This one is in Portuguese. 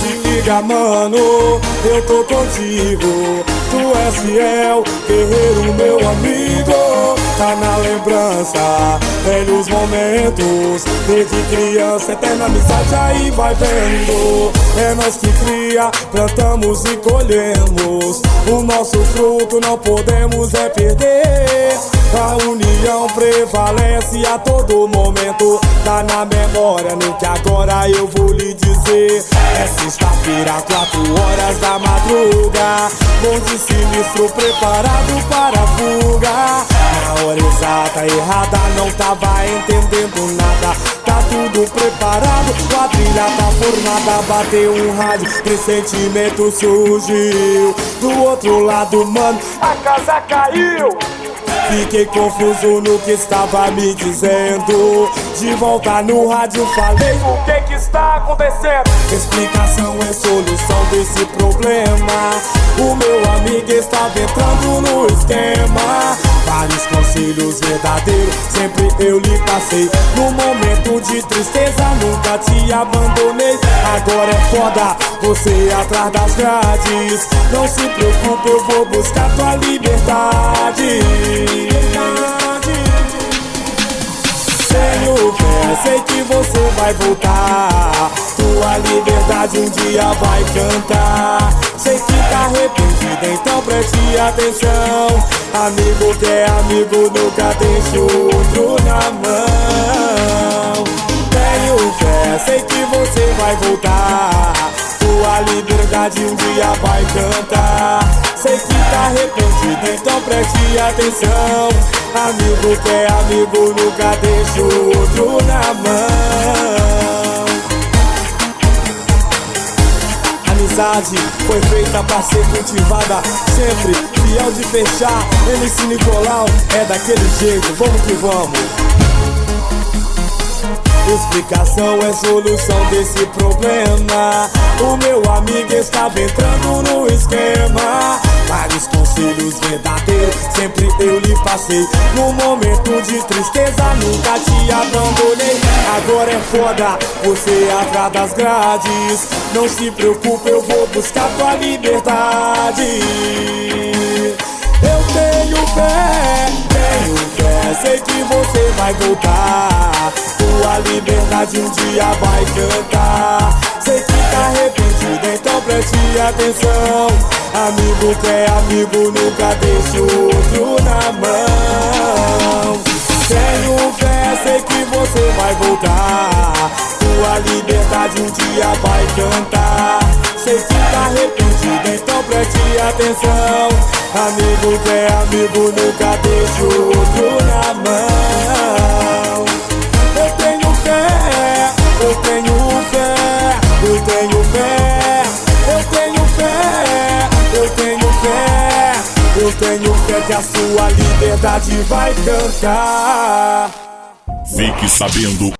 liga, mano, eu tô contigo. Tu és fiel, guerreiro, meu amigo. Tá na lembrança, velhos momentos, desde criança, eterna amizade, aí vai vendo. É nós que cria, plantamos e colhemos. O nosso fruto não podemos é perder. A união prevalece a todo momento. Tá na memória, nem que agora eu vou lhe dizer. É sexta-feira, 4 horas da madruga. Bonde sinistro preparado para a fuga. Na hora exata, errada, não tava entendendo nada. Tá tudo preparado, quadrilha tá formada. Bateu um rádio, pressentimento surgiu. Do outro lado, mano, a casa caiu. Fiquei confuso no que estava me dizendo. De volta no rádio falei, o que está acontecendo? Explicação é solução desse problema. O meu amigo estava entrando no esquema. Vários conselhos verdadeiros sempre eu lhe passei. No momento de tristeza nunca te abandonei. Agora é foda, você atrás das grades. Não se preocupe, eu vou buscar tua liberdade. Tenho fé, sei que você vai voltar. Tua liberdade um dia vai cantar. Sei que tá arrependido, então preste atenção. Amigo que é amigo nunca deixa o outro na mão. Tenho fé, sei que você vai voltar. Tua liberdade um dia vai cantar. Sei que tá arrependido, então preste atenção. Amigo que é amigo nunca deixa o outro na mão. Amizade foi feita pra ser cultivada, sempre fiel de fechar. MC Nicolau é daquele jeito, vamos que vamos. Explicação é solução desse problema. O meu amigo estava entrando no esquema. Vários conselhos verdadeiros sempre eu lhe passei. No momento de tristeza nunca te abandonei. Agora é foda, você atrás das grades. Não se preocupe, eu vou buscar tua liberdade. Eu tenho fé, sei que você vai voltar. Tua liberdade um dia vai cantar. Sei que tá arrependido, então preste atenção. Amigo que é amigo nunca deixa o outro na mão. Tenho fé, sei que você vai voltar. Tua liberdade um dia vai cantar. Sei que tá arrependido, então preste atenção. Amigo que é amigo nunca deixa o outro na mão. Eu tenho fé, eu tenho fé, eu tenho fé, eu tenho fé, eu tenho fé, eu tenho fé que a sua liberdade vai cantar. Fique sabendo